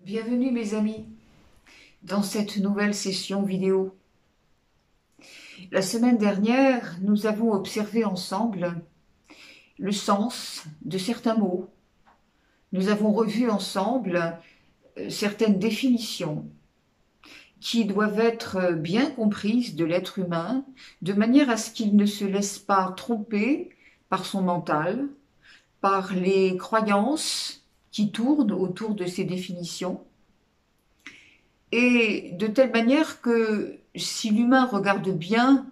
Bienvenue mes amis dans cette nouvelle session vidéo. La semaine dernière, nous avons observé ensemble le sens de certains mots. Nous avons revu ensemble certaines définitions qui doivent être bien comprises de l'être humain, de manière à ce qu'il ne se laisse pas tromper par son mental, par les croyances qui tournent autour de ces définitions, et de telle manière que si l'humain regarde bien,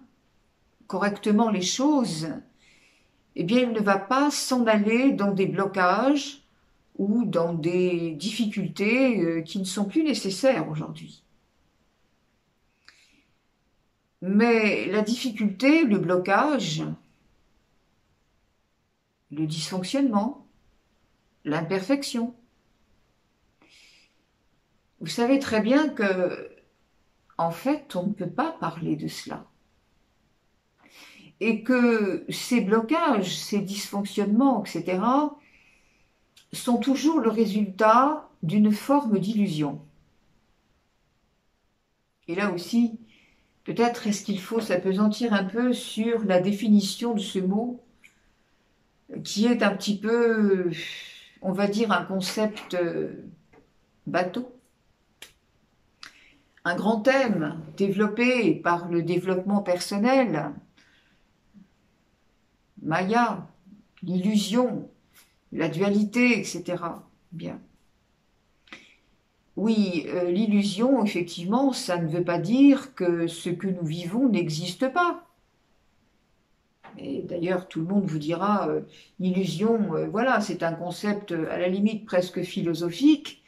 correctement les choses, eh bien il ne va pas s'en aller dans des blocages ou dans des difficultés qui ne sont plus nécessaires aujourd'hui. Mais la difficulté, le blocage, le dysfonctionnement, l'imperfection, vous savez très bien que, en fait, on ne peut pas parler de cela. Et que ces blocages, ces dysfonctionnements, etc., sont toujours le résultat d'une forme d'illusion. Et là aussi, peut-être est-ce qu'il faut s'appesantir un peu sur la définition de ce mot, qui est un petit peu, on va dire, un concept bateau. Un grand thème développé par le développement personnel, Maya, l'illusion, la dualité, etc. Bien. Oui, l'illusion, effectivement, ça ne veut pas dire que ce que nous vivons n'existe pas. Et d'ailleurs, tout le monde vous dira, illusion, voilà, c'est un concept à la limite presque philosophique,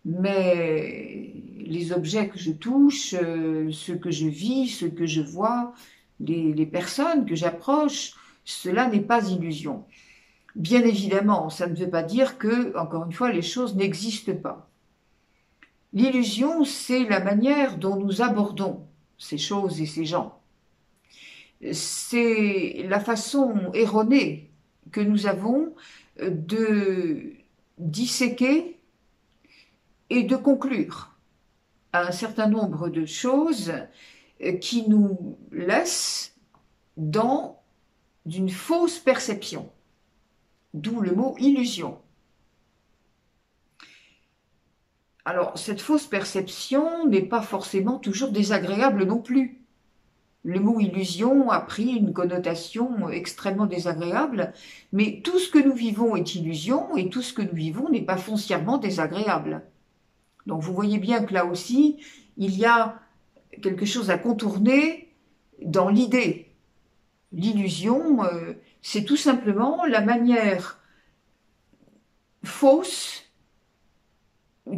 mais les objets que je touche, ce que je vis, ce que je vois, les personnes que j'approche, cela n'est pas illusion. Bien évidemment, ça ne veut pas dire que, encore une fois, les choses n'existent pas. L'illusion, c'est la manière dont nous abordons ces choses et ces gens. C'est la façon erronée que nous avons de disséquer et de conclure à un certain nombre de choses qui nous laissent dans une fausse perception, d'où le mot illusion. Alors, cette fausse perception n'est pas forcément toujours désagréable non plus. Le mot illusion a pris une connotation extrêmement désagréable, mais tout ce que nous vivons est illusion et tout ce que nous vivons n'est pas foncièrement désagréable. Donc vous voyez bien que là aussi, il y a quelque chose à contourner dans l'idée. L'illusion, c'est tout simplement la manière fausse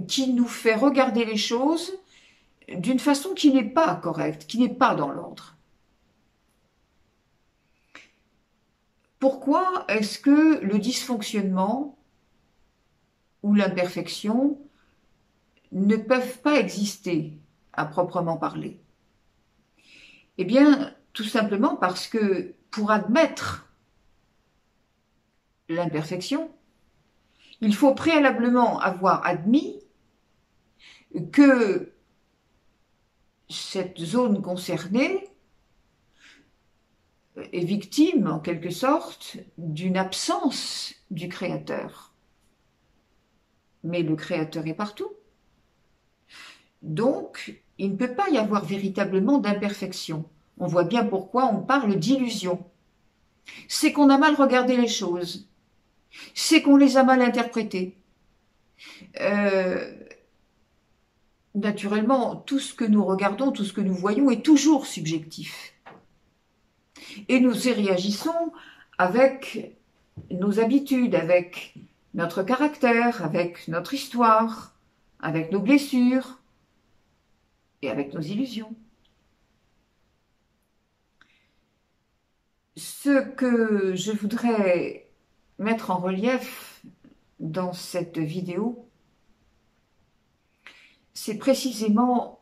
qui nous fait regarder les choses d'une façon qui n'est pas correcte, qui n'est pas dans l'ordre. Pourquoi est-ce que le dysfonctionnement ou l'imperfection ne peuvent pas exister à proprement parler? Eh bien, tout simplement parce que pour admettre l'imperfection, il faut préalablement avoir admis que cette zone concernée est victime, en quelque sorte, d'une absence du Créateur. Mais le Créateur est partout. Donc, il ne peut pas y avoir véritablement d'imperfection. On voit bien pourquoi on parle d'illusion. C'est qu'on a mal regardé les choses. C'est qu'on les a mal interprétées. Naturellement, tout ce que nous regardons, tout ce que nous voyons est toujours subjectif. Et nous y réagissons avec nos habitudes, avec notre caractère, avec notre histoire, avec nos blessures et avec nos illusions. Ce que je voudrais mettre en relief dans cette vidéo, c'est précisément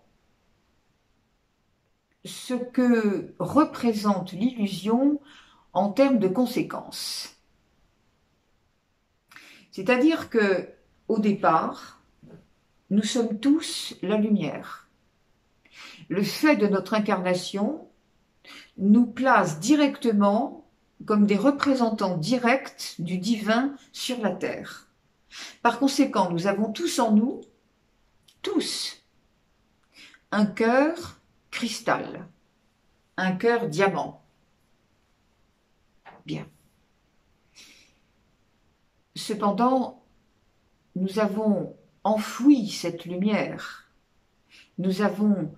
ce que représente l'illusion en termes de conséquences. C'est-à-dire que, au départ, nous sommes tous la lumière. Le fait de notre incarnation nous place directement comme des représentants directs du divin sur la terre. Par conséquent, nous avons tous en nous, tous, un cœur cristal, un cœur diamant. Bien. Cependant, nous avons enfoui cette lumière, nous avons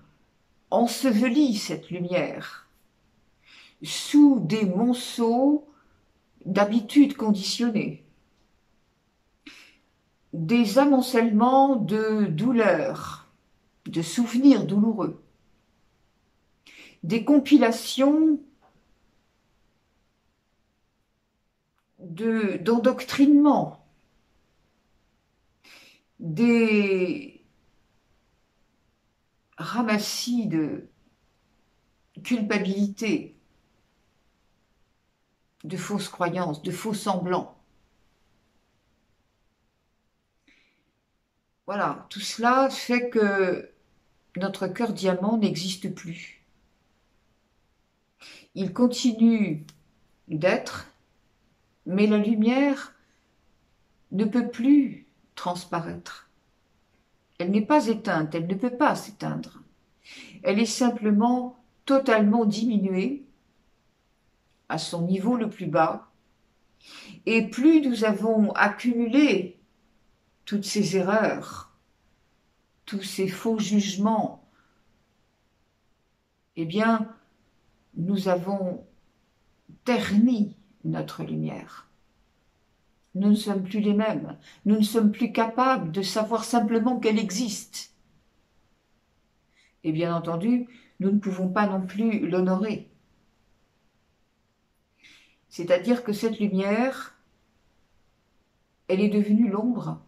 enseveli cette lumière sous des monceaux d'habitudes conditionnées, des amoncellements de douleurs, de souvenirs douloureux, des compilations d'endoctrinement, des ramassis de culpabilité, de fausses croyances, de faux semblants. Voilà, tout cela fait que notre cœur diamant n'existe plus. Il continue d'être, mais la lumière ne peut plus transparaître. Elle n'est pas éteinte, elle ne peut pas s'éteindre. Elle est simplement totalement diminuée à son niveau le plus bas. Et plus nous avons accumulé toutes ces erreurs, tous ces faux jugements, eh bien, nous avons terni notre lumière. Nous ne sommes plus les mêmes. Nous ne sommes plus capables de savoir simplement qu'elle existe. Et bien entendu, nous ne pouvons pas non plus l'honorer. C'est-à-dire que cette lumière, elle est devenue l'ombre.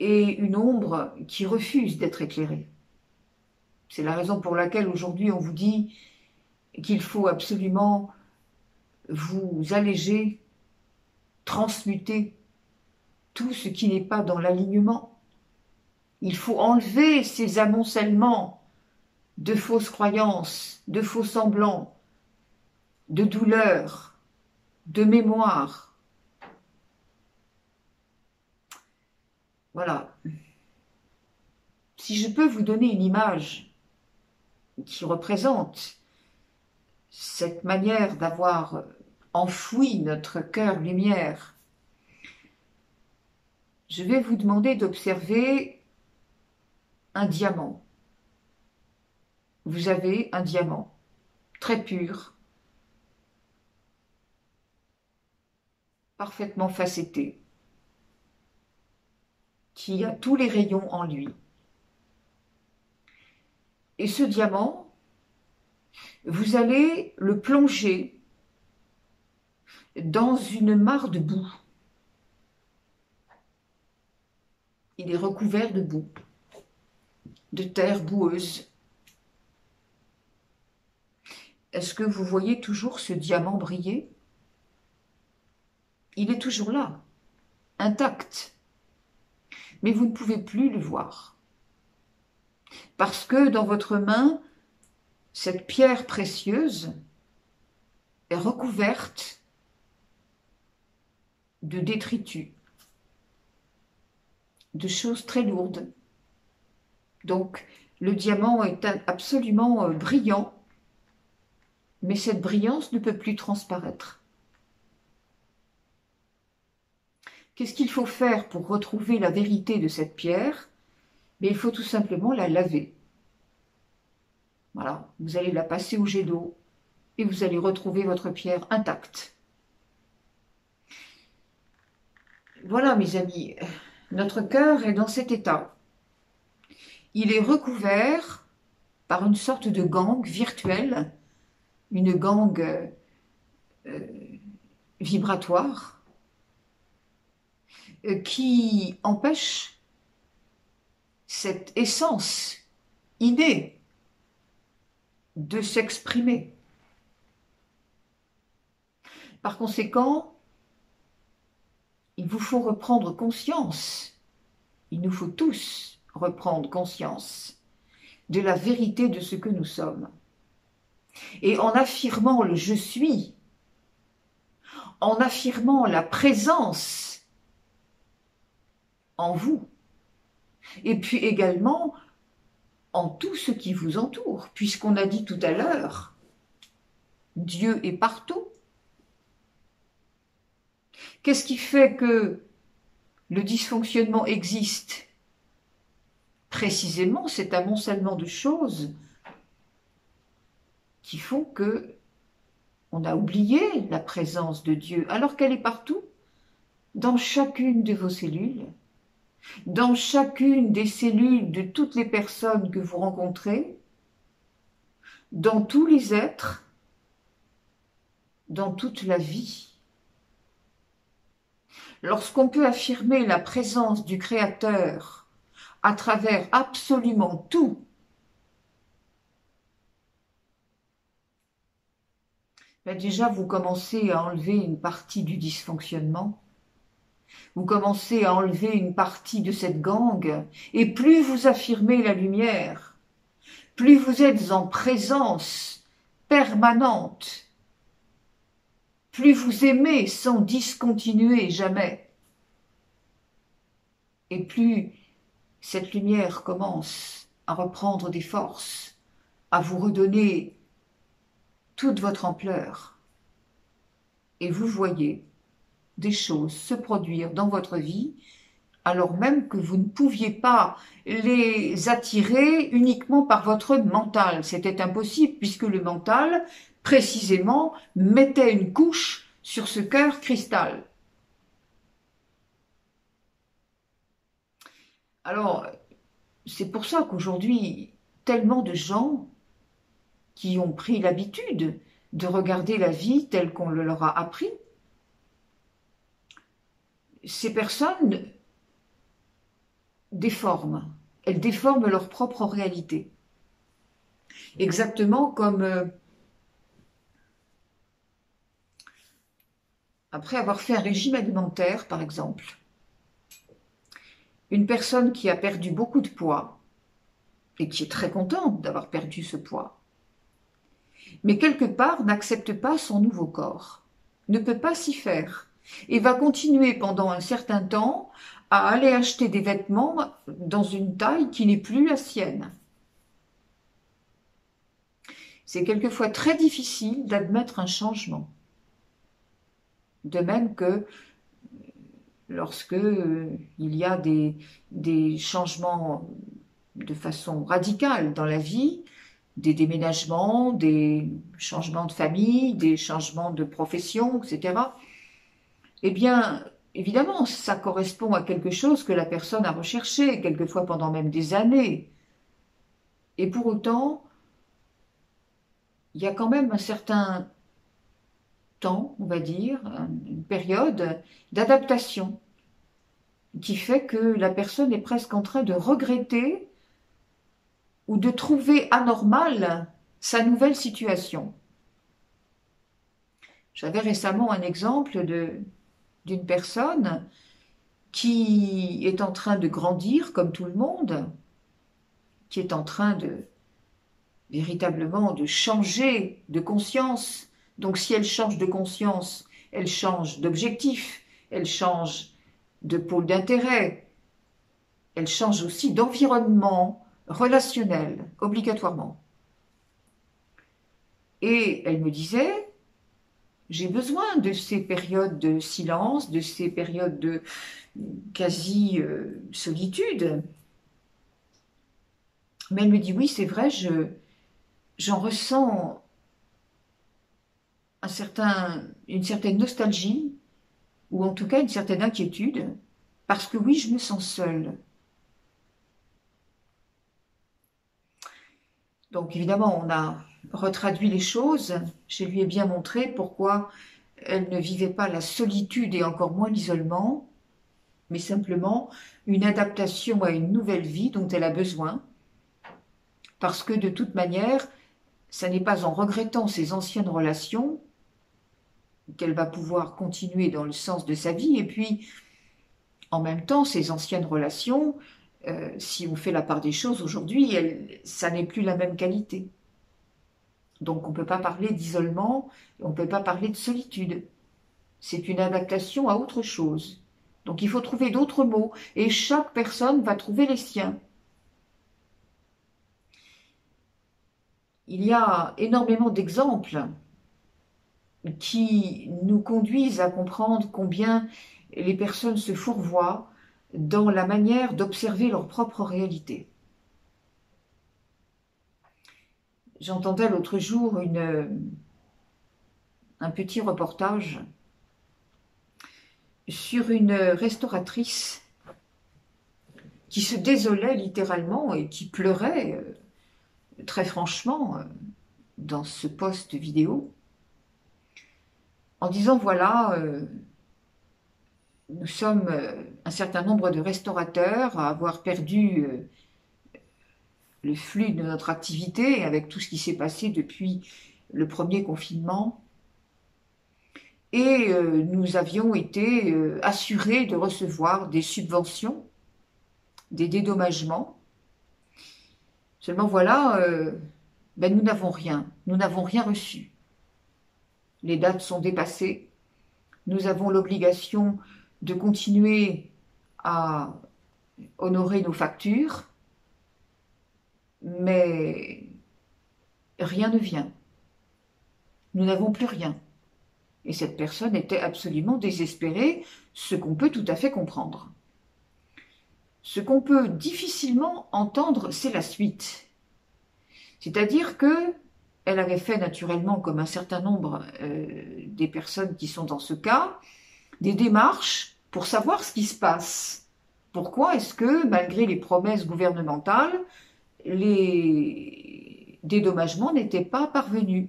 Et une ombre qui refuse d'être éclairée. C'est la raison pour laquelle aujourd'hui on vous dit qu'il faut absolument vous alléger, transmuter tout ce qui n'est pas dans l'alignement. Il faut enlever ces amoncellements de fausses croyances, de faux semblants, de douleurs, de mémoire. Voilà. Si je peux vous donner une image qui représente cette manière d'avoir enfoui notre cœur lumière, je vais vous demander d'observer un diamant. Vous avez un diamant très pur, parfaitement facetté, qui a tous les rayons en lui. Et ce diamant, vous allez le plonger dans une mare de boue. Il est recouvert de boue, de terre boueuse. Est-ce que vous voyez toujours ce diamant briller? Il est toujours là, intact, mais vous ne pouvez plus le voir. Parce que dans votre main, cette pierre précieuse est recouverte de détritus, de choses très lourdes. Donc, le diamant est absolument brillant, mais cette brillance ne peut plus transparaître. Qu'est-ce qu'il faut faire pour retrouver la vérité de cette pierre? Mais il faut tout simplement la laver. Voilà, vous allez la passer au jet d'eau et vous allez retrouver votre pierre intacte. Voilà, mes amis, notre cœur est dans cet état. Il est recouvert par une sorte de gangue virtuelle, une gangue vibratoire, qui empêche cette essence innée de s'exprimer. Par conséquent, il vous faut reprendre conscience il nous faut tous reprendre conscience de la vérité de ce que nous sommes. Et en affirmant le « je suis », en affirmant la présence en vous, et puis également en tout ce qui vous entoure, puisqu'on a dit tout à l'heure, Dieu est partout. Qu'est-ce qui fait que le dysfonctionnement existe? Précisément, c'est un amoncellement de choses qui font que on a oublié la présence de Dieu, alors qu'elle est partout, dans chacune de vos cellules, dans chacune des cellules de toutes les personnes que vous rencontrez, dans tous les êtres, dans toute la vie. Lorsqu'on peut affirmer la présence du Créateur à travers absolument tout, ben déjà vous commencez à enlever une partie du dysfonctionnement, vous commencez à enlever une partie de cette gangue, et plus vous affirmez la lumière, plus vous êtes en présence permanente, plus vous aimez sans discontinuer jamais, et plus cette lumière commence à reprendre des forces, à vous redonner toute votre ampleur. Et vous voyez des choses se produire dans votre vie, alors même que vous ne pouviez pas les attirer uniquement par votre mental. C'était impossible, puisque le mental, précisément, mettait une couche sur ce cœur cristal. Alors, c'est pour ça qu'aujourd'hui, tellement de gens qui ont pris l'habitude de regarder la vie telle qu'on le leur a appris, ces personnes déforment. Elles déforment leur propre réalité. Exactement comme après avoir fait un régime alimentaire, par exemple. Une personne qui a perdu beaucoup de poids et qui est très contente d'avoir perdu ce poids, mais quelque part n'accepte pas son nouveau corps, ne peut pas s'y faire, et va continuer pendant un certain temps à aller acheter des vêtements dans une taille qui n'est plus la sienne. C'est quelquefois très difficile d'admettre un changement. De même que lorsque il y a des changements de façon radicale dans la vie, des déménagements, des changements de famille, des changements de profession, etc., eh bien, évidemment, ça correspond à quelque chose que la personne a recherché, quelquefois pendant même des années. Et pour autant, il y a quand même un certain temps, on va dire, une période d'adaptation qui fait que la personne est presque en train de regretter ou de trouver anormale sa nouvelle situation. J'avais récemment un exemple d'une personne qui est en train de grandir comme tout le monde, qui est en train de véritablement de changer de conscience. Donc si elle change de conscience, elle change d'objectif, elle change de pôle d'intérêt, elle change aussi d'environnement relationnel, obligatoirement. Et elle me disait, j'ai besoin de ces périodes de silence, de ces périodes de quasi-solitude. Mais elle me dit, oui, c'est vrai, j'en ressens une certaine nostalgie, ou en tout cas une certaine inquiétude, parce que oui, je me sens seule. Donc évidemment, on a retraduit les choses, je lui ai bien montré pourquoi elle ne vivait pas la solitude et encore moins l'isolement, mais simplement une adaptation à une nouvelle vie dont elle a besoin, parce que de toute manière, ça n'est pas en regrettant ses anciennes relations qu'elle va pouvoir continuer dans le sens de sa vie, et puis En même temps, ces anciennes relations, si on fait la part des choses aujourd'hui, ça n'est plus la même qualité. Donc on ne peut pas parler d'isolement, on ne peut pas parler de solitude. C'est une adaptation à autre chose. Donc il faut trouver d'autres mots, et chaque personne va trouver les siens. Il y a énormément d'exemples qui nous conduisent à comprendre combien les personnes se fourvoient dans la manière d'observer leur propre réalité. J'entendais l'autre jour un petit reportage sur une restauratrice qui se désolait littéralement et qui pleurait très franchement dans ce post vidéo en disant voilà, nous sommes un certain nombre de restaurateurs à avoir perdu le flux de notre activité avec tout ce qui s'est passé depuis le premier confinement. Et nous avions été assurés de recevoir des subventions, des dédommagements. Seulement voilà, nous n'avons rien reçu. Les dates sont dépassées. Nous avons l'obligation de continuer à honorer nos factures, mais rien ne vient. Nous n'avons plus rien. Et cette personne était absolument désespérée, ce qu'on peut tout à fait comprendre. Ce qu'on peut difficilement entendre, c'est la suite. C'est-à-dire que elle avait fait naturellement, comme un certain nombre des personnes qui sont dans ce cas, des démarches pour savoir ce qui se passe. Pourquoi est-ce que, malgré les promesses gouvernementales, les dédommagements n'étaient pas parvenus?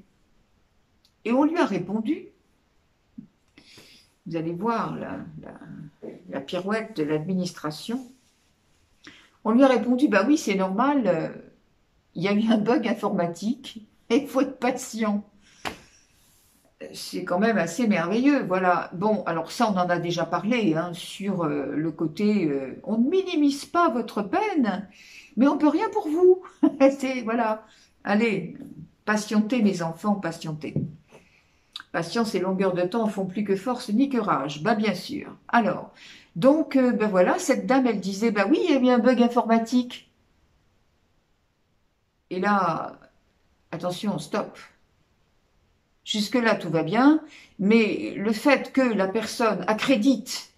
Et on lui a répondu, vous allez voir la pirouette de l'administration, on lui a répondu, bah oui, c'est normal, il y a eu un bug informatique, et il faut être patient. C'est quand même assez merveilleux, voilà. Bon, alors ça, on en a déjà parlé, hein, sur le côté, on ne minimise pas votre peine, mais on peut rien pour vous. Voilà. Allez, patientez, mes enfants, patientez. Patience et longueur de temps font plus que force ni que rage. Bah bien sûr. Alors, donc, voilà, cette dame, elle disait, bah oui, il y a eu un bug informatique. Et là, attention, stop. Jusque-là, tout va bien, mais le fait que la personne accrédite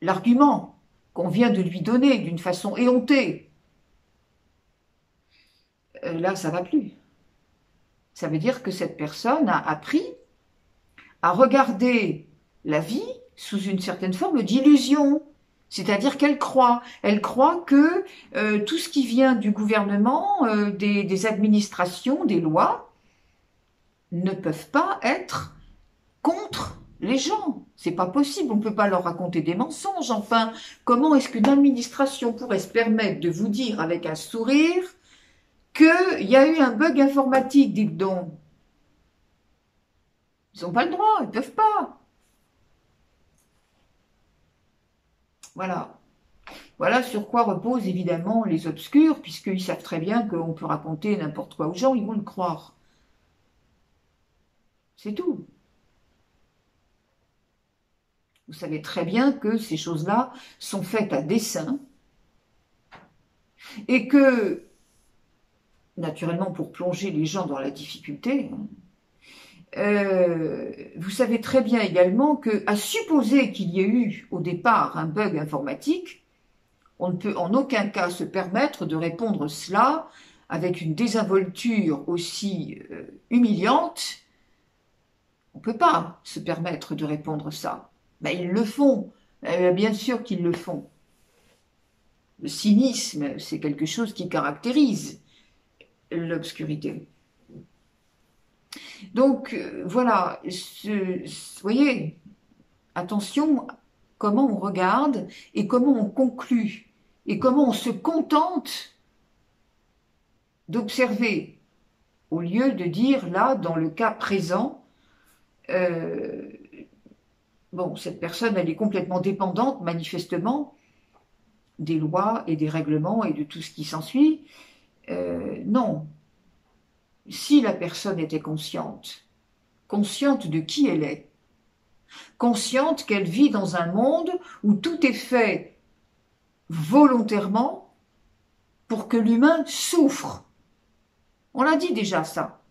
l'argument qu'on vient de lui donner d'une façon éhontée, là, ça ne va plus. Ça veut dire que cette personne a appris à regarder la vie sous une certaine forme d'illusion. C'est-à-dire qu'elle croit que tout ce qui vient du gouvernement, des administrations, des lois, ne peuvent pas être contre les gens. C'est pas possible, on ne peut pas leur raconter des mensonges. Enfin, comment est-ce qu'une administration pourrait se permettre de vous dire avec un sourire qu'il y a eu un bug informatique, dites donc? Ils n'ont pas le droit, ils ne peuvent pas. Voilà. Voilà sur quoi reposent évidemment les obscurs, puisqu'ils savent très bien qu'on peut raconter n'importe quoi aux gens, ils vont le croire. C'est tout. Vous savez très bien que ces choses-là sont faites à dessein et que, naturellement pour plonger les gens dans la difficulté, vous savez très bien également qu'à supposer qu'il y ait eu au départ un bug informatique, on ne peut en aucun cas se permettre de répondre cela avec une désinvolture aussi humiliante. On ne peut pas se permettre de répondre ça. Ben, ils le font, bien sûr qu'ils le font. Le cynisme, c'est quelque chose qui caractérise l'obscurité. Donc, voilà, voyez, attention comment on regarde et comment on conclut et comment on se contente d'observer au lieu de dire là, dans le cas présent, bon, cette personne, elle est complètement dépendante, manifestement, des lois et des règlements et de tout ce qui s'ensuit. Non, si la personne était consciente, consciente de qui elle est, consciente qu'elle vit dans un monde où tout est fait volontairement pour que l'humain souffre. On l'a dit déjà ça.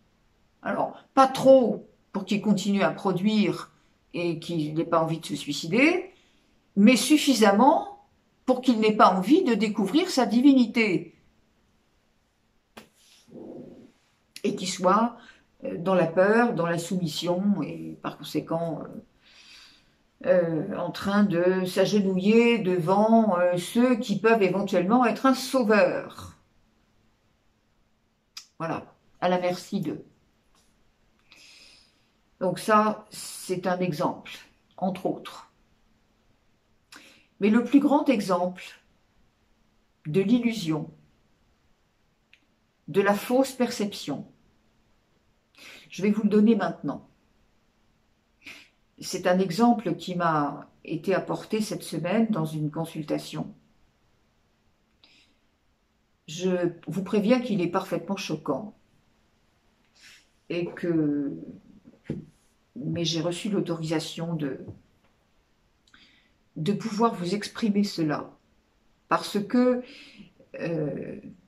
Alors, pas trop pour qu'il continue à produire et qu'il n'ait pas envie de se suicider, mais suffisamment pour qu'il n'ait pas envie de découvrir sa divinité et qu'il soit dans la peur, dans la soumission et par conséquent en train de s'agenouiller devant ceux qui peuvent éventuellement être un sauveur. Voilà, à la merci d'eux. Donc ça, c'est un exemple, entre autres. Mais le plus grand exemple de l'illusion, de la fausse perception, je vais vous le donner maintenant. C'est un exemple qui m'a été apporté cette semaine dans une consultation. Je vous préviens qu'il est parfaitement choquant et que... Mais j'ai reçu l'autorisation de pouvoir vous exprimer cela. Parce que,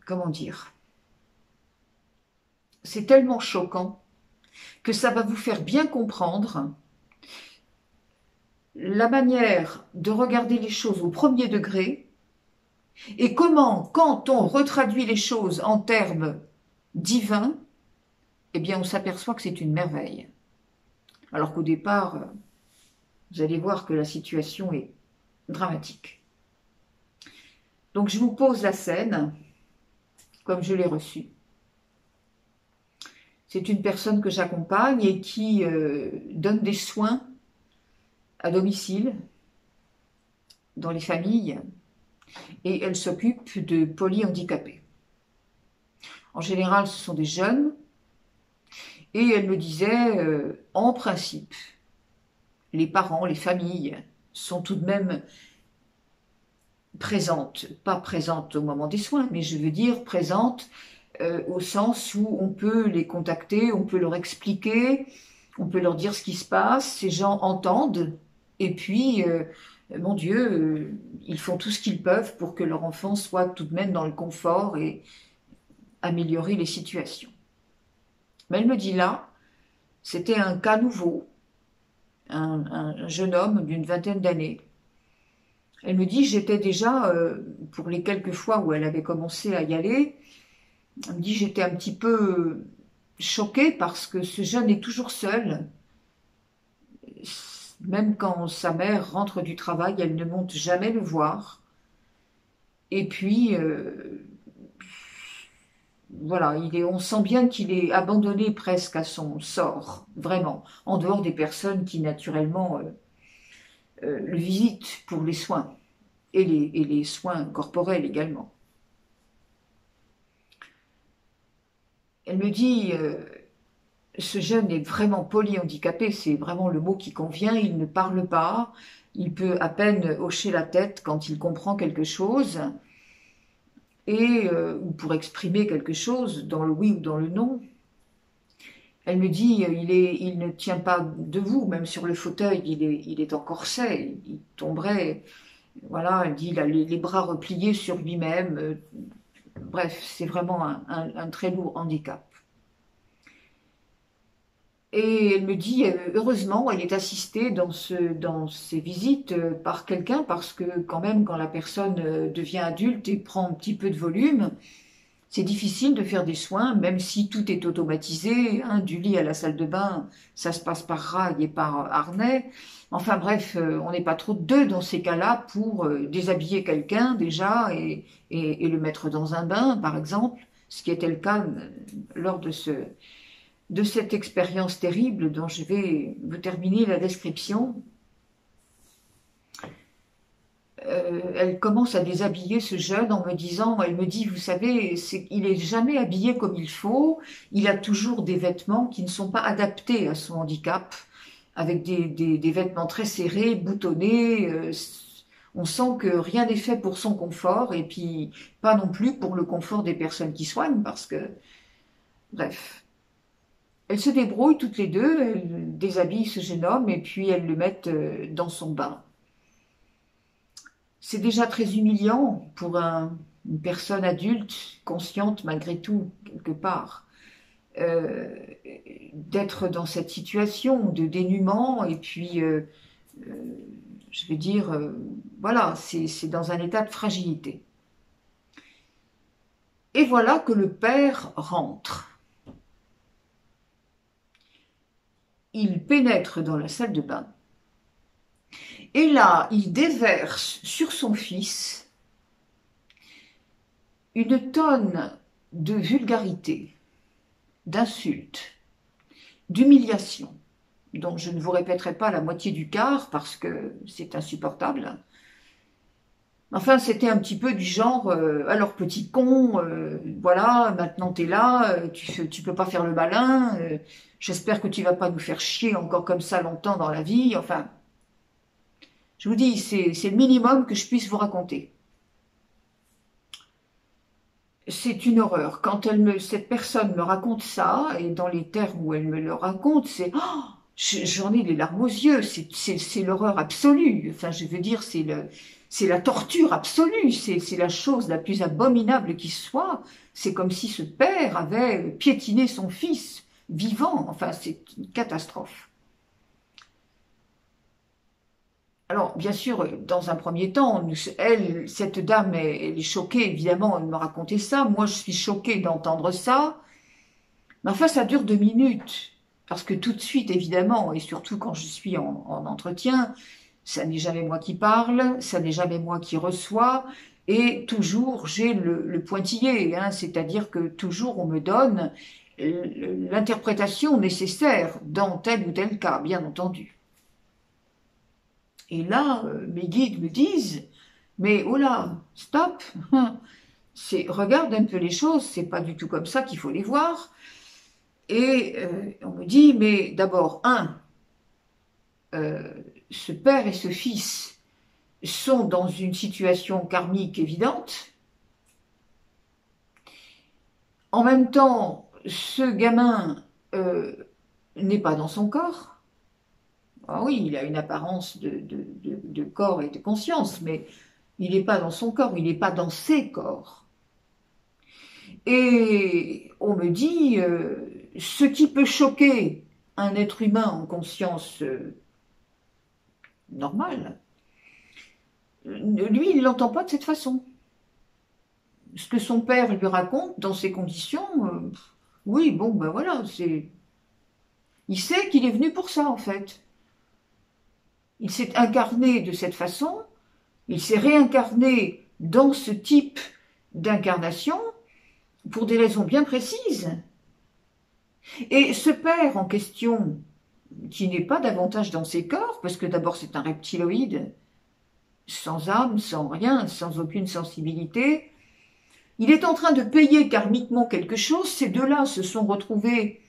comment dire, c'est tellement choquant que ça va vous faire bien comprendre la manière de regarder les choses au premier degré et comment, quand on retraduit les choses en termes divins, eh bien on s'aperçoit que c'est une merveille. Alors qu'au départ, vous allez voir que la situation est dramatique. Donc je vous pose la scène, comme je l'ai reçue. C'est une personne que j'accompagne et qui donne des soins à domicile, dans les familles, et elle s'occupe de polyhandicapés. En général, ce sont des jeunes, et elle me disait, en principe, les parents, les familles sont tout de même présentes, pas présentes au moment des soins, mais je veux dire présentes au sens où on peut les contacter, on peut leur expliquer, on peut leur dire ce qui se passe, ces gens entendent, et puis, mon Dieu, ils font tout ce qu'ils peuvent pour que leur enfant soit tout de même dans le confort et améliorer les situations. Mais elle me dit là, c'était un cas nouveau, un jeune homme d'une vingtaine d'années. Elle me dit, j'étais déjà, pour les quelques fois où elle avait commencé à y aller, elle me dit, j'étais un petit peu choquée parce que ce jeune est toujours seul. Même quand sa mère rentre du travail, elle ne monte jamais le voir. Et puis, voilà, on sent bien qu'il est abandonné presque à son sort, vraiment, en dehors des personnes qui naturellement le visitent pour les soins, et les soins corporels également. Elle me dit, ce jeune est vraiment polyhandicapé, c'est vraiment le mot qui convient, il ne parle pas, il peut à peine hocher la tête quand il comprend quelque chose, ou pour exprimer quelque chose dans le oui ou dans le non. Elle me dit, il ne tient pas debout, même sur le fauteuil, il est en corset, il tomberait, voilà, elle dit, il a les bras repliés sur lui-même, bref, c'est vraiment un très lourd handicap. Et elle me dit, heureusement, elle est assistée dans ces visites par quelqu'un, parce que quand même, quand la personne devient adulte et prend un petit peu de volume, c'est difficile de faire des soins, même si tout est automatisé, hein, du lit à la salle de bain, ça se passe par rail et par harnais. Enfin bref, on n'est pas trop deux dans ces cas-là pour déshabiller quelqu'un déjà et le mettre dans un bain, par exemple, ce qui était le cas lors de cette expérience terrible dont je vais vous terminer la description. Elle commence à déshabiller ce jeune en me disant, elle me dit, vous savez, il est jamais habillé comme il faut, il a toujours des vêtements qui ne sont pas adaptés à son handicap. avec des vêtements très serrés, boutonnés. On sent que rien n'est fait pour son confort, et puis pas non plus pour le confort des personnes qui soignent, parce que, bref. Elles se débrouillent toutes les deux, elles déshabillent ce jeune homme, et puis elles le mettent dans son bain. C'est déjà très humiliant pour une personne adulte, consciente malgré tout, quelque part, euh, d'être dans cette situation de dénuement, et puis, je vais dire, voilà, c'est dans un état de fragilité. Et voilà que le père rentre. Il pénètre dans la salle de bain, et là, il déverse sur son fils une tonne de vulgarité, d'insultes, d'humiliation, dont je ne vous répéterai pas la moitié du quart parce que c'est insupportable. Enfin, c'était un petit peu du genre, alors petit con, voilà, maintenant t'es là, tu peux pas faire le malin, j'espère que tu vas pas nous faire chier encore comme ça longtemps dans la vie, enfin, je vous dis, c'est le minimum que je puisse vous raconter. C'est une horreur. Quand cette personne me raconte ça, et dans les termes où elle me le raconte, c'est oh, j'en ai les larmes aux yeux. C'est l'horreur absolue. Enfin, je veux dire, c'est la torture absolue. C'est la chose la plus abominable qui soit. C'est comme si ce père avait piétiné son fils vivant. Enfin, c'est une catastrophe. Alors, bien sûr, dans un premier temps, cette dame, elle est choquée, évidemment, de me raconter ça. Moi, je suis choquée d'entendre ça. Mais enfin, ça dure 2 minutes. Parce que tout de suite, évidemment, et surtout quand je suis en entretien, ça n'est jamais moi qui parle, ça n'est jamais moi qui reçois, et toujours j'ai le pointillé, hein, c'est-à-dire que toujours on me donne l'interprétation nécessaire dans tel ou tel cas, bien entendu. Et là, mes guides me disent, mais oh là, stop, regarde un peu les choses, c'est pas du tout comme ça qu'il faut les voir. Et on me dit, mais d'abord, euh, ce père et ce fils sont dans une situation karmique évidente. En même temps, ce gamin n'est pas dans son corps. Ah oui, il a une apparence de corps et de conscience, mais il n'est pas dans son corps, il n'est pas dans ses corps. Et on me dit, ce qui peut choquer un être humain en conscience normale, lui, il ne l'entend pas de cette façon. Ce que son père lui raconte dans ces conditions, oui, bon, ben voilà, il sait qu'il est venu pour ça, en fait. Il s'est incarné de cette façon, il s'est réincarné dans ce type d'incarnation pour des raisons bien précises. Et ce père en question, qui n'est pas davantage dans ses corps, parce que d'abord c'est un reptiloïde, sans âme, sans rien, sans aucune sensibilité, il est en train de payer karmiquement quelque chose. Ces deux-là se sont retrouvés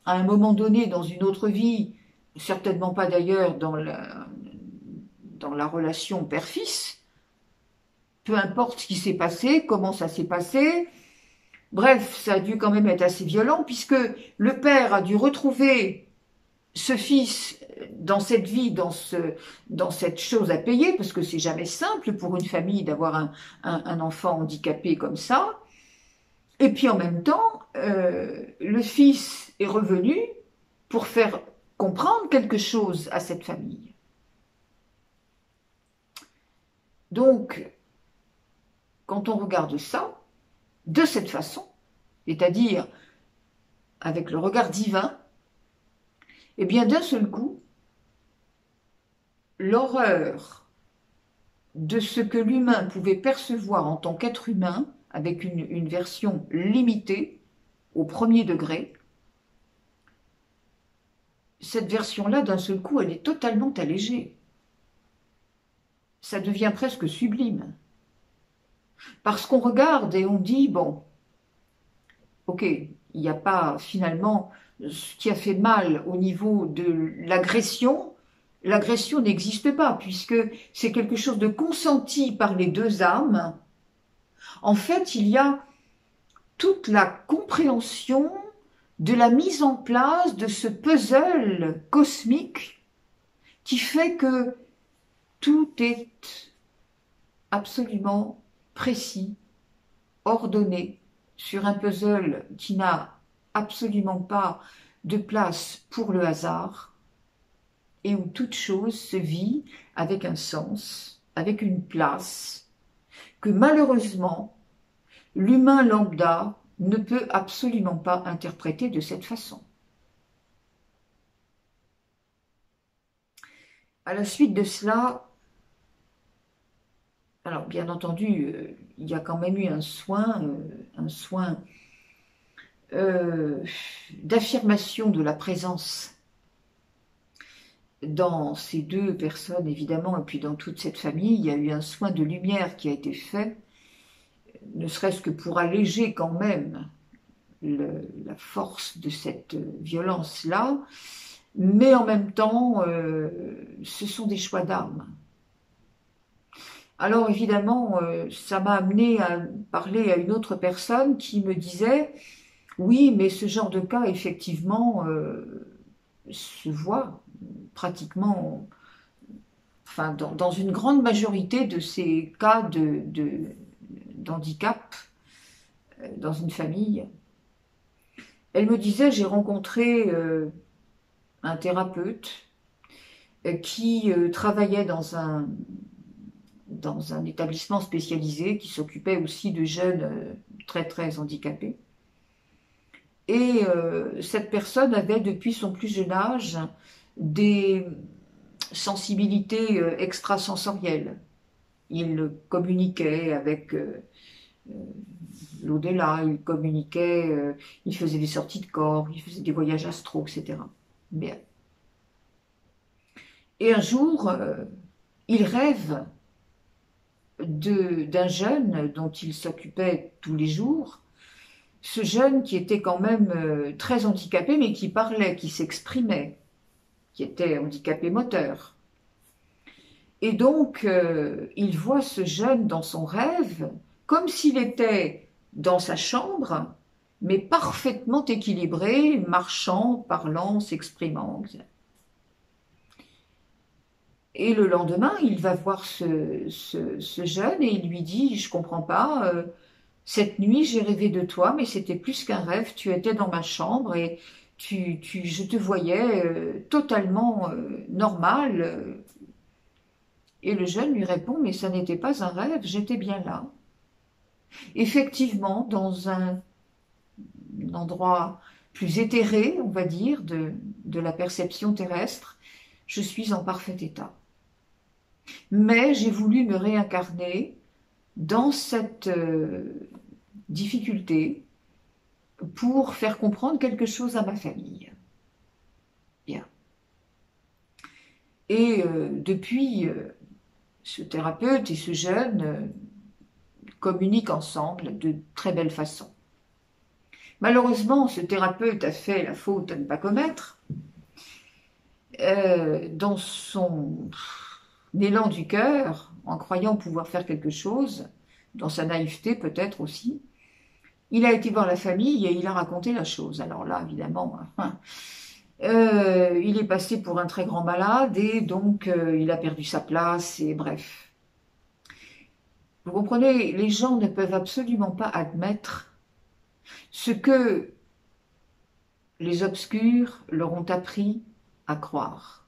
à un moment donné dans une autre vie, certainement pas d'ailleurs dans la relation père-fils, peu importe ce qui s'est passé, comment ça s'est passé. Bref, ça a dû quand même être assez violent, puisque le père a dû retrouver ce fils dans cette vie, dans cette chose à payer, parce que c'est jamais simple pour une famille d'avoir un enfant handicapé comme ça. Et puis en même temps, le fils est revenu pour faire comprendre quelque chose à cette famille. Donc, quand on regarde ça, de cette façon, c'est-à-dire avec le regard divin, eh bien d'un seul coup, l'horreur de ce que l'humain pouvait percevoir en tant qu'être humain, avec une version limitée, au premier degré, cette version-là, d'un seul coup, elle est totalement allégée. Ça devient presque sublime. Parce qu'on regarde et on dit, bon, ok, il n'y a pas finalement ce qui a fait mal au niveau de l'agression n'existe pas, puisque c'est quelque chose de consenti par les deux âmes. En fait, il y a toute la compréhension de la mise en place de ce puzzle cosmique qui fait que tout est absolument précis, ordonné, sur un puzzle qui n'a absolument pas de place pour le hasard, et où toute chose se vit avec un sens, avec une place, que malheureusement, l'humain lambda ne peut absolument pas interpréter de cette façon. À la suite de cela, alors bien entendu, il y a quand même eu un soin d'affirmation de la présence dans ces deux personnes, évidemment, et puis dans toute cette famille. Il y a eu un soin de lumière qui a été fait, ne serait-ce que pour alléger quand même la force de cette violence-là, mais en même temps, ce sont des choix d'âme. Alors évidemment, ça m'a amené à parler à une autre personne qui me disait « Oui, mais ce genre de cas, effectivement, se voit pratiquement, enfin, dans une grande majorité de ces cas d'handicap dans une famille. » Elle me disait « J'ai rencontré un thérapeute qui travaillait dans un établissement spécialisé qui s'occupait aussi de jeunes très très handicapés. Et cette personne avait depuis son plus jeune âge des sensibilités extrasensorielles. Il communiquait avec l'au-delà, il communiquait, il faisait des sorties de corps, il faisait des voyages astraux, etc. Bien. Et un jour, il rêve d'un jeune dont il s'occupait tous les jours, ce jeune qui était quand même très handicapé, mais qui parlait, qui s'exprimait, qui était handicapé moteur. Et donc, il voit ce jeune dans son rêve, comme s'il était dans sa chambre, mais parfaitement équilibré, marchant, parlant, s'exprimant. Et le lendemain, il va voir ce jeune et il lui dit « Je comprends pas, cette nuit j'ai rêvé de toi, mais c'était plus qu'un rêve, tu étais dans ma chambre et je te voyais totalement normal. » Et le jeune lui répond « Mais ça n'était pas un rêve, j'étais bien là. » Effectivement, dans un endroit plus éthéré, on va dire, de la perception terrestre, je suis en parfait état. Mais j'ai voulu me réincarner dans cette difficulté pour faire comprendre quelque chose à ma famille. Bien. Et depuis, ce thérapeute et ce jeune communiquent ensemble de très belle façon. Malheureusement, ce thérapeute a fait la faute à ne pas commettre. Dans son élan du cœur, en croyant pouvoir faire quelque chose, dans sa naïveté peut-être aussi, il a été voir la famille et il a raconté la chose. Alors là, évidemment, il est passé pour un très grand malade et donc il a perdu sa place et bref. Vous comprenez, les gens ne peuvent absolument pas admettre ce que les obscurs leur ont appris à croire.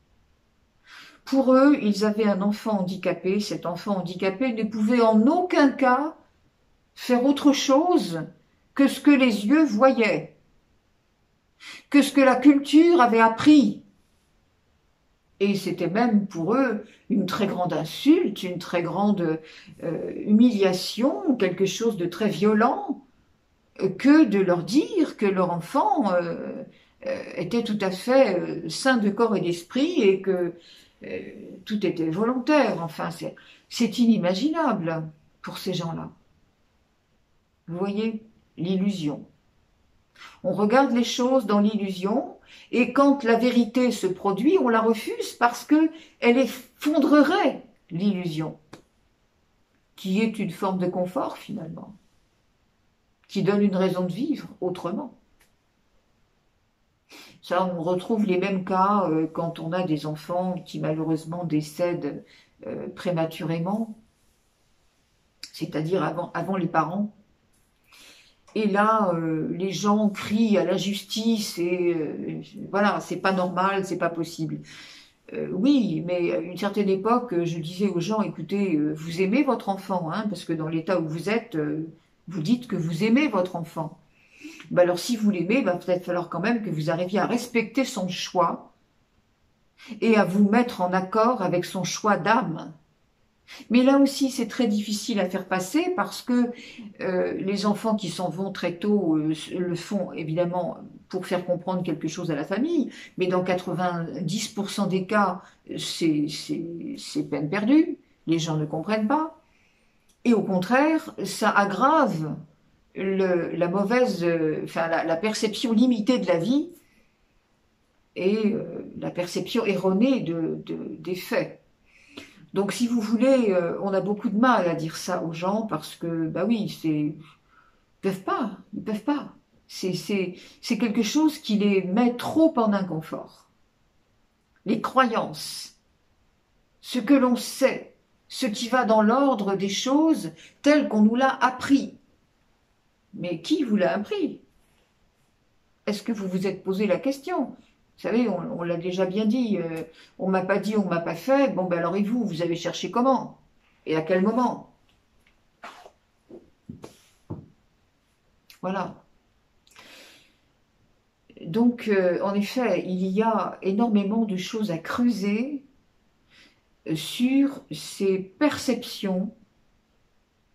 Pour eux, ils avaient un enfant handicapé. Cet enfant handicapé ne pouvait en aucun cas faire autre chose que ce que les yeux voyaient, que ce que la culture avait appris. Et c'était même pour eux une très grande insulte, une très grande humiliation, quelque chose de très violent, que de leur dire que leur enfant était tout à fait sain de corps et d'esprit et que tout était volontaire. Enfin, c'est inimaginable pour ces gens-là. Vous voyez l'illusion. On regarde les choses dans l'illusion, et quand la vérité se produit, on la refuse parce que elle effondrerait l'illusion, qui est une forme de confort finalement, qui donne une raison de vivre autrement. Ça, on retrouve les mêmes cas quand on a des enfants qui malheureusement décèdent prématurément, c'est-à-dire avant les parents. Et là, les gens crient à la justice et voilà, c'est pas normal, c'est pas possible. Oui, mais à une certaine époque, je disais aux gens, écoutez, vous aimez votre enfant, hein, parce que dans l'état où vous êtes, vous dites que vous aimez votre enfant. Ben alors, si vous l'aimez, il va peut-être falloir quand même que vous arriviez à respecter son choix et à vous mettre en accord avec son choix d'âme. Mais là aussi, c'est très difficile à faire passer parce que les enfants qui s'en vont très tôt le font évidemment pour faire comprendre quelque chose à la famille, mais dans 90% des cas, c'est peine perdue. Les gens ne comprennent pas. Et au contraire, ça aggrave la mauvaise, enfin la perception limitée de la vie et la perception erronée des faits. Donc, si vous voulez, on a beaucoup de mal à dire ça aux gens parce que, bah oui, ils peuvent pas. C'est quelque chose qui les met trop en inconfort. Les croyances, ce que l'on sait, ce qui va dans l'ordre des choses telles qu'on nous l'a appris. Mais qui vous l'a appris? Est-ce que vous vous êtes posé la question? Vous savez, on l'a déjà bien dit, on m'a pas dit, on m'a pas fait, bon ben alors et vous, vous avez cherché comment? Et à quel moment? Voilà. Donc, en effet, il y a énormément de choses à creuser sur ces perceptions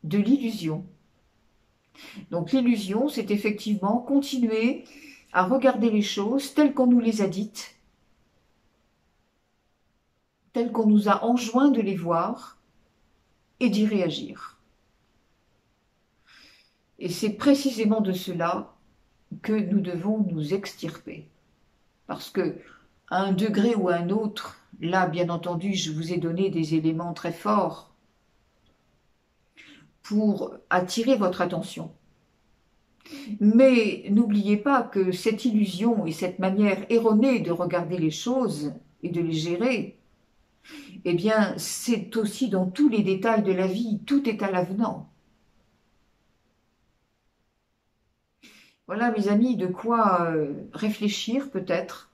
de l'illusion. Donc, l'illusion, c'est effectivement continuer à regarder les choses telles qu'on nous les a dites, telles qu'on nous a enjoint de les voir et d'y réagir. Et c'est précisément de cela que nous devons nous extirper. Parce que, à un degré ou à un autre, là, bien entendu, je vous ai donné des éléments très forts pour attirer votre attention. Mais n'oubliez pas que cette illusion et cette manière erronée de regarder les choses et de les gérer, eh bien, c'est aussi dans tous les détails de la vie, tout est à l'avenant. Voilà, mes amis, de quoi réfléchir peut-être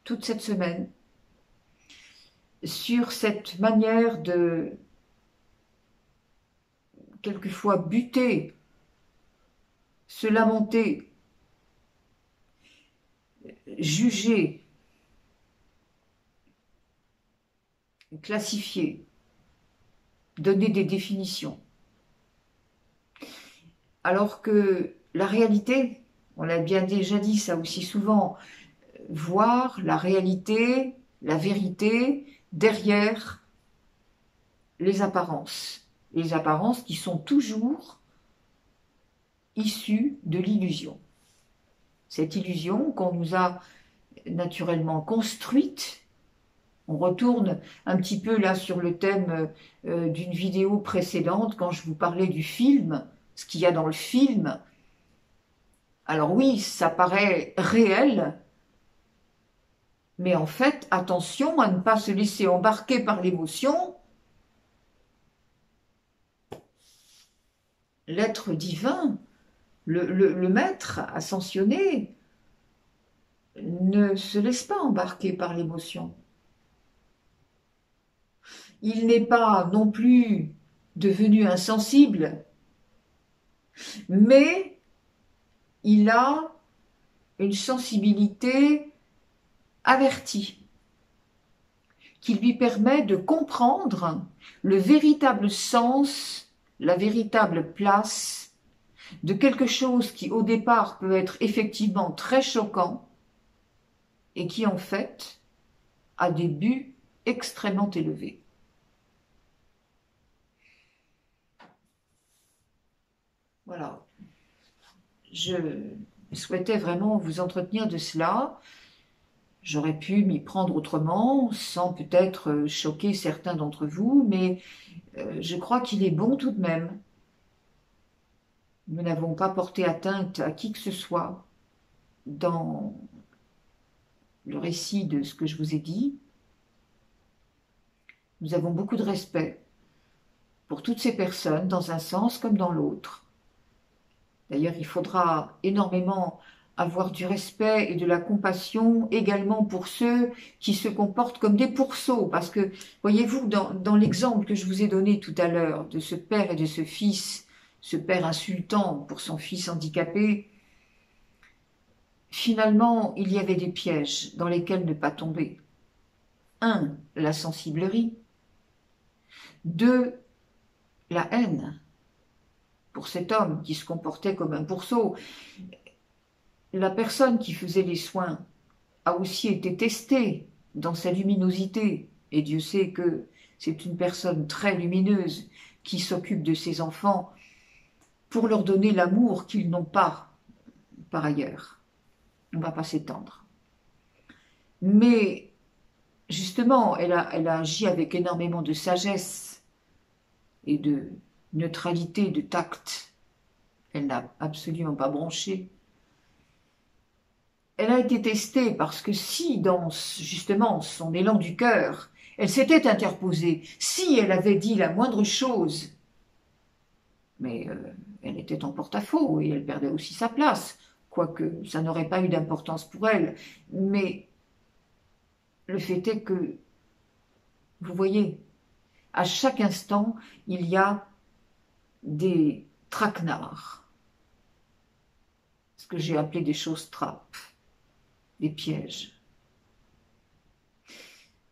toute cette semaine sur cette manière de quelquefois buter, se lamenter, juger, classifier, donner des définitions. Alors que la réalité, on l'a bien déjà dit ça aussi souvent, voir la réalité, la vérité derrière les apparences qui sont toujours issues de l'illusion. Cette illusion qu'on nous a naturellement construite. On retourne un petit peu là sur le thème d'une vidéo précédente quand je vous parlais du film, ce qu'il y a dans le film. Alors oui, ça paraît réel, mais en fait, attention à ne pas se laisser embarquer par l'émotion. L'être divin, le maître ascensionné, ne se laisse pas embarquer par l'émotion. Il n'est pas non plus devenu insensible, mais il a une sensibilité avertie qui lui permet de comprendre le véritable sens, la véritable place de quelque chose qui au départ peut être effectivement très choquant et qui en fait a des buts extrêmement élevés. Voilà. souhaitais vraiment vous entretenir de cela. J'aurais pu m'y prendre autrement, sans peut-être choquer certains d'entre vous, mais je crois qu'il est bon tout de même. Nous n'avons pas porté atteinte à qui que ce soit dans le récit de ce que je vous ai dit. Nous avons beaucoup de respect pour toutes ces personnes, dans un sens comme dans l'autre. D'ailleurs, il faudra énormément avoir du respect et de la compassion également pour ceux qui se comportent comme des pourceaux, parce que, voyez-vous, dans l'exemple que je vous ai donné tout à l'heure de ce père et de ce fils, ce père insultant pour son fils handicapé, finalement, il y avait des pièges dans lesquels ne pas tomber. 1. La sensiblerie. 2. La haine pour cet homme qui se comportait comme un pourceau. La personne qui faisait les soins a aussi été testée dans sa luminosité, et Dieu sait que c'est une personne très lumineuse qui s'occupe de ses enfants pour leur donner l'amour qu'ils n'ont pas par ailleurs. On ne va pas s'étendre. Mais justement, elle a agi avec énormément de sagesse et de neutralité, de tact. Elle n'a absolument pas bronché. Elle a été testée parce que si, dans justement son élan du cœur, elle s'était interposée, si elle avait dit la moindre chose, mais elle était en porte-à-faux et elle perdait aussi sa place, quoique ça n'aurait pas eu d'importance pour elle. Mais le fait est que, vous voyez, à chaque instant, il y a des traquenards, ce que j'ai appelé des choses trappes, des pièges.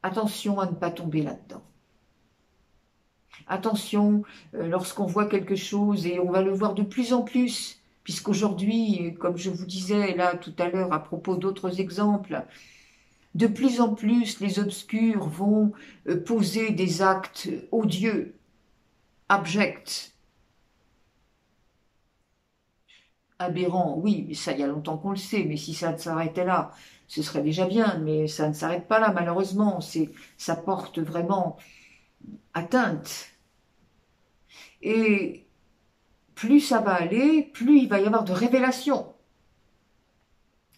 Attention à ne pas tomber là-dedans. Attention lorsqu'on voit quelque chose, et on va le voir de plus en plus, puisqu'aujourd'hui, comme je vous disais là tout à l'heure à propos d'autres exemples, de plus en plus les obscurs vont poser des actes odieux, abjects, aberrants, oui, mais ça il y a longtemps qu'on le sait, mais si ça s'arrêtait là, ce serait déjà bien, mais ça ne s'arrête pas là malheureusement, ça porte vraiment atteinte. Et plus ça va aller, plus il va y avoir de révélations.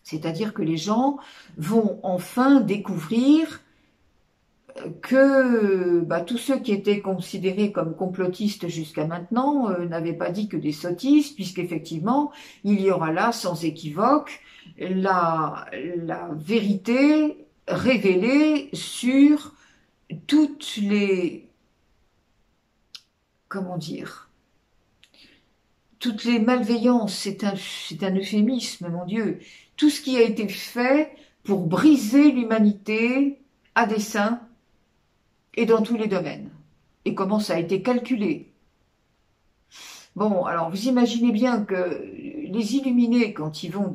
C'est-à-dire que les gens vont enfin découvrir que tous ceux qui étaient considérés comme complotistes jusqu'à maintenant n'avaient pas dit que des sottises, puisqu'effectivement, il y aura là, sans équivoque, la vérité révélée sur toutes les, comment dire, toutes les malveillances, c'est un euphémisme, mon Dieu, tout ce qui a été fait pour briser l'humanité à dessein et dans tous les domaines, et comment ça a été calculé. Bon, alors vous imaginez bien que les illuminés, quand ils vont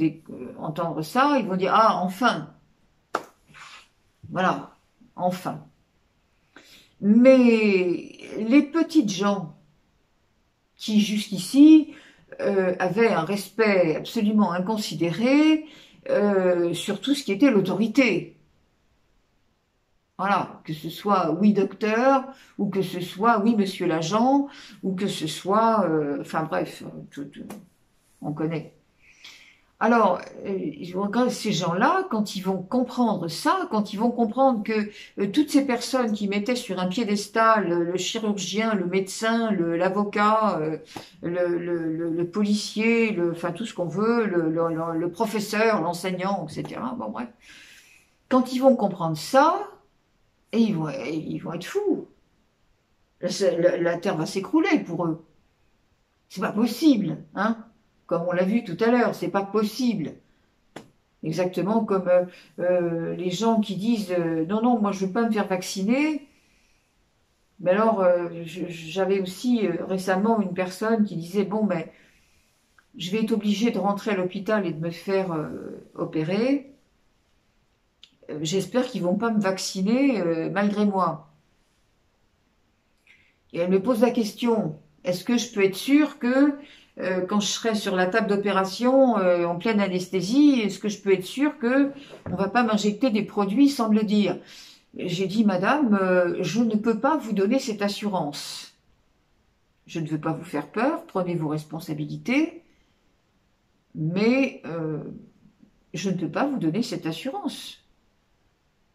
entendre ça, ils vont dire « Ah, enfin !» Voilà, enfin. Mais les petites gens qui jusqu'ici avaient un respect absolument inconsidéré sur tout ce qui était l'autorité. Voilà, que ce soit oui docteur, ou que ce soit oui monsieur l'agent, ou que ce soit, enfin bref, on connaît. Alors, je regarde ces gens-là, quand ils vont comprendre ça, quand ils vont comprendre que toutes ces personnes qui mettaient sur un piédestal le chirurgien, le médecin, l'avocat, le policier, enfin tout ce qu'on veut, le professeur, l'enseignant, etc. Bon bref, quand ils vont comprendre ça, et ils vont être fous. La terre va s'écrouler pour eux. C'est pas possible, hein? Comme on l'a vu tout à l'heure, c'est pas possible. Exactement comme les gens qui disent non, non, moi je veux pas me faire vacciner. Mais alors, j'avais aussi récemment une personne qui disait bon, ben, je vais être obligée de rentrer à l'hôpital et de me faire opérer. J'espère qu'ils vont pas me vacciner malgré moi. Et elle me pose la question, est-ce que je peux être sûre que quand je serai sur la table d'opération en pleine anesthésie, est-ce que je peux être sûre que on va pas m'injecter des produits sans me le dire? J'ai dit, madame, je ne peux pas vous donner cette assurance. Je ne veux pas vous faire peur, prenez vos responsabilités, mais je ne peux pas vous donner cette assurance.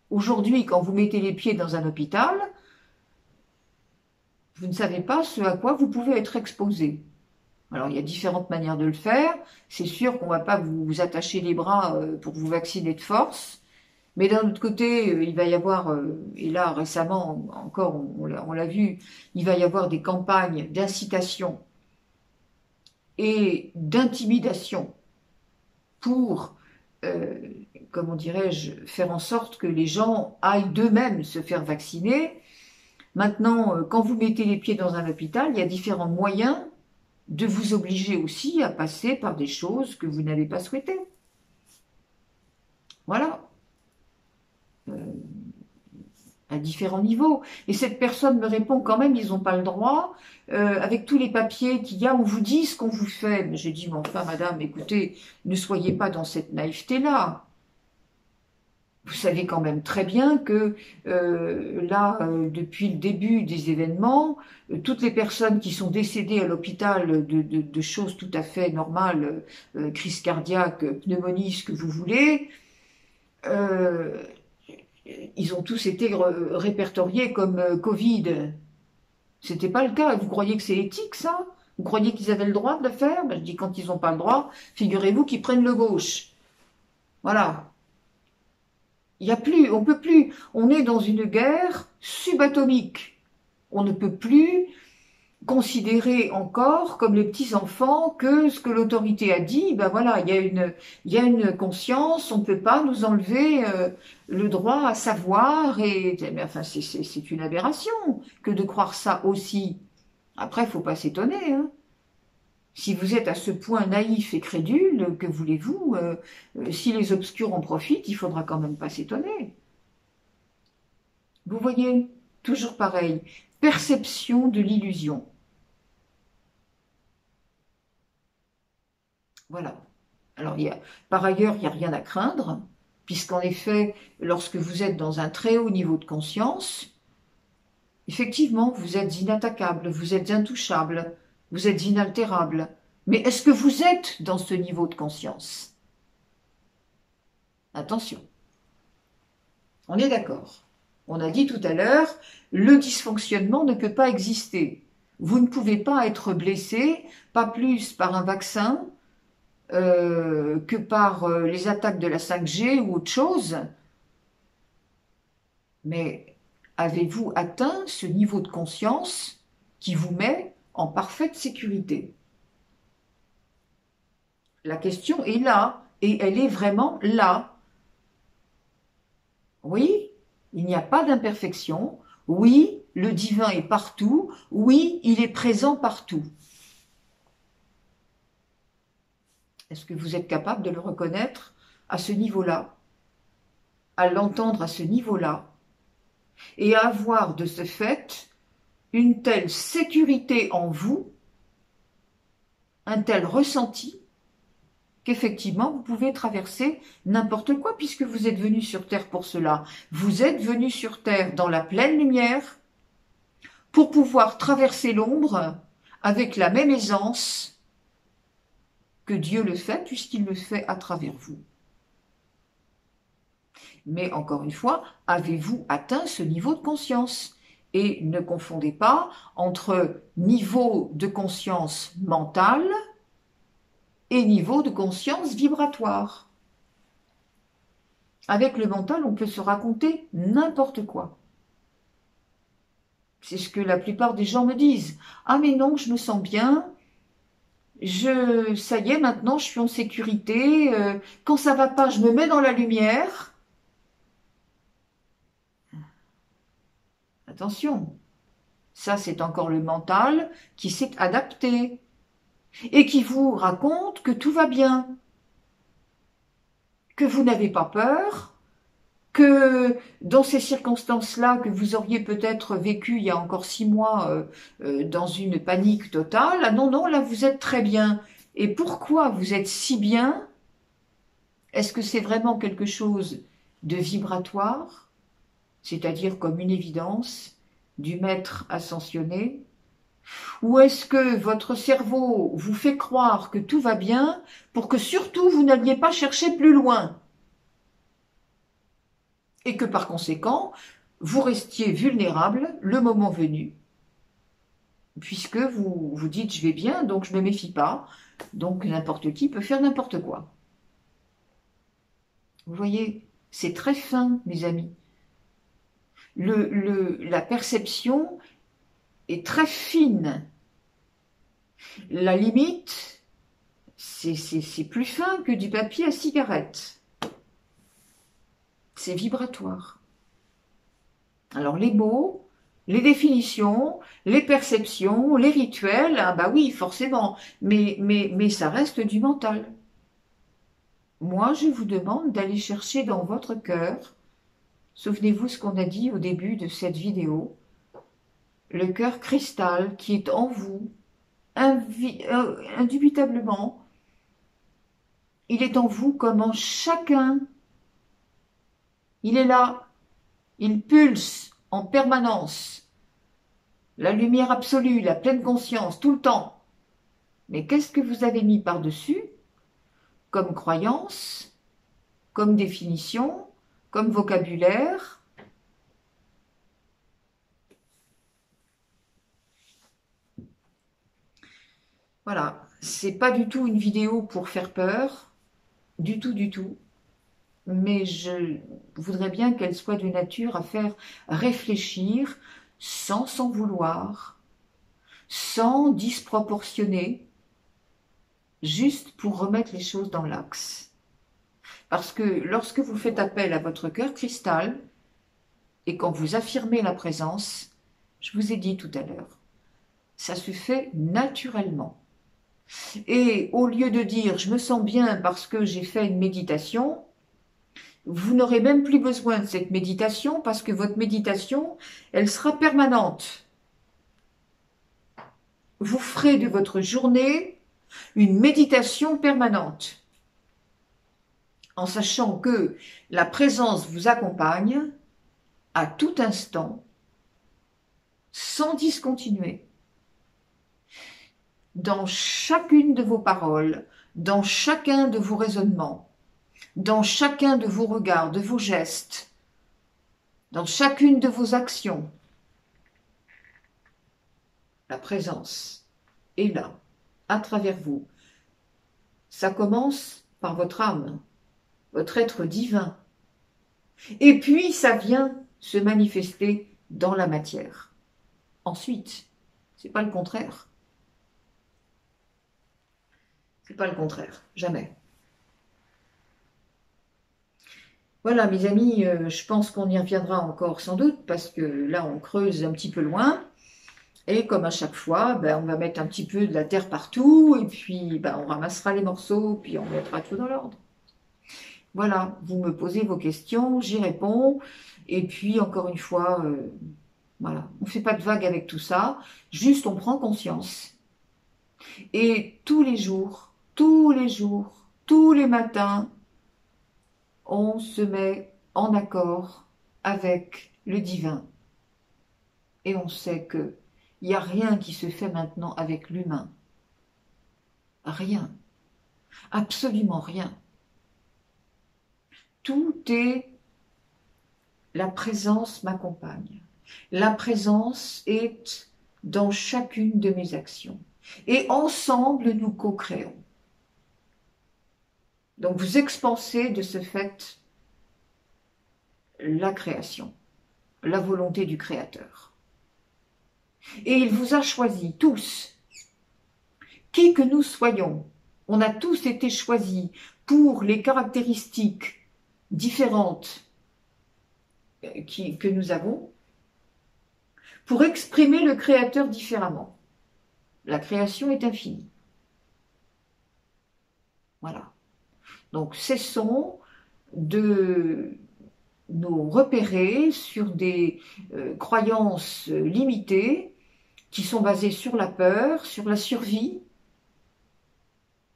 Aujourd'hui, quand vous mettez les pieds dans un hôpital, vous ne savez pas ce à quoi vous pouvez être exposé. Alors, il y a différentes manières de le faire. C'est sûr qu'on ne va pas vous attacher les bras pour vous vacciner de force. Mais d'un autre côté, il va y avoir, et là récemment encore, on l'a vu, il va y avoir des campagnes d'incitation et d'intimidation pour, comment dirais-je, faire en sorte que les gens aillent d'eux-mêmes se faire vacciner. Maintenant, quand vous mettez les pieds dans un hôpital, il y a différents moyens de vous obliger aussi à passer par des choses que vous n'avez pas souhaitées. Voilà. À différents niveaux. Et cette personne me répond quand même, ils n'ont pas le droit, avec tous les papiers qu'il y a, on vous dit ce qu'on vous fait. Mais j'ai dit, mais enfin, madame, écoutez, ne soyez pas dans cette naïveté-là. Vous savez quand même très bien que là, depuis le début des événements, toutes les personnes qui sont décédées à l'hôpital de choses tout à fait normales, crise cardiaque, pneumonie, ce que vous voulez, ils ont tous été répertoriés comme Covid. C'était pas le cas. Vous croyez que c'est éthique, ça? Vous croyez qu'ils avaient le droit de le faire? Ben, je dis, quand ils n'ont pas le droit, figurez-vous qu'ils prennent le gauche. Voilà. Il y a plus, on peut plus. On est dans une guerre subatomique. On ne peut plus considérer encore comme les petits enfants que ce que l'autorité a dit, ben voilà, il y a une conscience, on ne peut pas nous enlever le droit à savoir, mais enfin c'est une aberration que de croire ça aussi. Après, il ne faut pas s'étonner, hein. Si vous êtes à ce point naïf et crédule, que voulez-vous, si les obscurs en profitent, il faudra quand même pas s'étonner. Vous voyez, toujours pareil, perception de l'illusion. Voilà. Alors, par ailleurs, il n'y a rien à craindre, puisqu'en effet, lorsque vous êtes dans un très haut niveau de conscience, effectivement, vous êtes inattaquable, vous êtes intouchable, vous êtes inaltérable. Mais est-ce que vous êtes dans ce niveau de conscience? Attention. On est d'accord. On a dit tout à l'heure, le dysfonctionnement ne peut pas exister. Vous ne pouvez pas être blessé, pas plus par un vaccin, que par les attaques de la 5G ou autre chose. Mais avez-vous atteint ce niveau de conscience qui vous met en parfaite sécurité? La question est là, et elle est vraiment là. Oui, il n'y a pas d'imperfection. Oui, le divin est partout. Oui, il est présent partout. Est-ce que vous êtes capable de le reconnaître à ce niveau-là, à l'entendre à ce niveau-là, et à avoir de ce fait une telle sécurité en vous, un tel ressenti, qu'effectivement vous pouvez traverser n'importe quoi puisque vous êtes venu sur Terre pour cela. Vous êtes venu sur Terre dans la pleine lumière pour pouvoir traverser l'ombre avec la même aisance que Dieu le fait puisqu'il le fait à travers vous. Mais encore une fois, avez-vous atteint ce niveau de conscience? Et ne confondez pas entre niveau de conscience mentale et niveau de conscience vibratoire. Avec le mental, on peut se raconter n'importe quoi. C'est ce que la plupart des gens me disent. Ah mais non, je me sens bien, ça y est, maintenant je suis en sécurité, quand ça va pas, je me mets dans la lumière. Attention, ça c'est encore le mental qui s'est adapté et qui vous raconte que tout va bien, que vous n'avez pas peur, que dans ces circonstances-là que vous auriez peut-être vécu il y a encore 6 mois dans une panique totale, ah non, non, là vous êtes très bien. Et pourquoi vous êtes si bien? Est-ce que c'est vraiment quelque chose de vibratoire, c'est-à-dire comme une évidence du maître ascensionné? Ou est-ce que votre cerveau vous fait croire que tout va bien pour que surtout vous n'alliez pas chercher plus loin? Et que par conséquent, vous restiez vulnérable le moment venu, puisque vous vous dites je vais bien, donc je ne me méfie pas, donc n'importe qui peut faire n'importe quoi. Vous voyez, c'est très fin, mes amis. La perception est très fine. La limite, c'est plus fin que du papier à cigarette. C'est vibratoire. Alors les mots, les définitions, les perceptions, les rituels, ah bah oui, forcément, mais ça reste du mental. Moi, je vous demande d'aller chercher dans votre cœur, souvenez-vous ce qu'on a dit au début de cette vidéo, le cœur cristal qui est en vous, indubitablement, il est en vous comme en chacun. Il est là, il pulse en permanence. La lumière absolue, la pleine conscience, tout le temps. Mais qu'est-ce que vous avez mis par-dessus comme croyance, comme définition, comme vocabulaire? Voilà, c'est pas du tout une vidéo pour faire peur, du tout, du tout. Mais je voudrais bien qu'elle soit de nature à faire réfléchir sans s'en vouloir, sans disproportionner, juste pour remettre les choses dans l'axe. Parce que lorsque vous faites appel à votre cœur cristal, et quand vous affirmez la présence, je vous ai dit tout à l'heure, ça se fait naturellement. Et au lieu de dire « je me sens bien parce que j'ai fait une méditation », vous n'aurez même plus besoin de cette méditation parce que votre méditation, elle sera permanente. Vous ferez de votre journée une méditation permanente, en sachant que la présence vous accompagne à tout instant, sans discontinuer, dans chacune de vos paroles, dans chacun de vos raisonnements, dans chacun de vos regards, de vos gestes, dans chacune de vos actions. La présence est là, à travers vous. Ça commence par votre âme, votre être divin. Et puis, ça vient se manifester dans la matière. Ensuite, c'est pas le contraire. C'est pas le contraire, jamais. Voilà, mes amis, je pense qu'on y reviendra encore sans doute, parce que là, on creuse un petit peu loin. Et comme à chaque fois, ben, on va mettre un petit peu de la terre partout, et puis ben, on ramassera les morceaux, puis on mettra tout dans l'ordre. Voilà, vous me posez vos questions, j'y réponds, et puis encore une fois, voilà, on ne fait pas de vague avec tout ça, juste on prend conscience. Et tous les jours, tous les jours, tous les matins, on se met en accord avec le divin. Et on sait que il n'y a rien qui se fait maintenant avec l'humain. Rien. Absolument rien. Tout est la présence m'accompagne. La présence est dans chacune de mes actions. Et ensemble, nous co-créons. Donc vous expansez de ce fait la création, la volonté du Créateur. Et il vous a choisis tous, qui que nous soyons. On a tous été choisis pour les caractéristiques différentes que nous avons, pour exprimer le Créateur différemment. La création est infinie. Voilà. Donc cessons de nous repérer sur des croyances limitées qui sont basées sur la peur, sur la survie,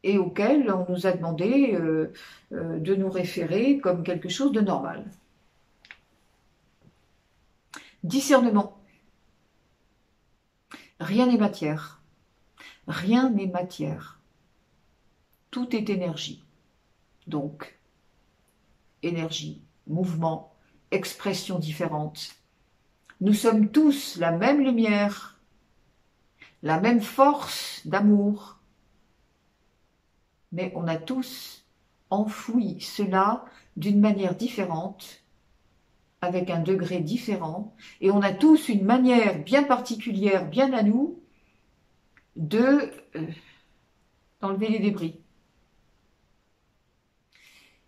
et auxquelles on nous a demandé de nous référer comme quelque chose de normal. Discernement. Rien n'est matière. Rien n'est matière. Tout est énergie. Donc, énergie, mouvement, expression différente. Nous sommes tous la même lumière, la même force d'amour, mais on a tous enfoui cela d'une manière différente, avec un degré différent, et on a tous une manière bien particulière, bien à nous, de d'enlever les débris.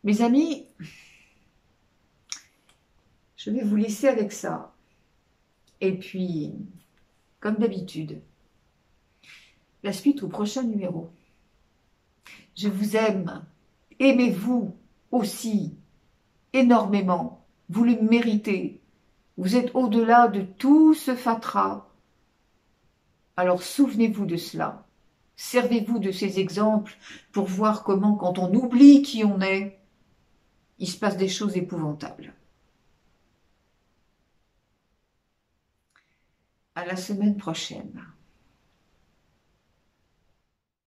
Mes amis, je vais vous laisser avec ça. Et puis, comme d'habitude, la suite au prochain numéro. Je vous aime. Aimez-vous aussi énormément. Vous le méritez. Vous êtes au-delà de tout ce fatras. Alors souvenez-vous de cela. Servez-vous de ces exemples pour voir comment, quand on oublie qui on est, il se passe des choses épouvantables. À la semaine prochaine.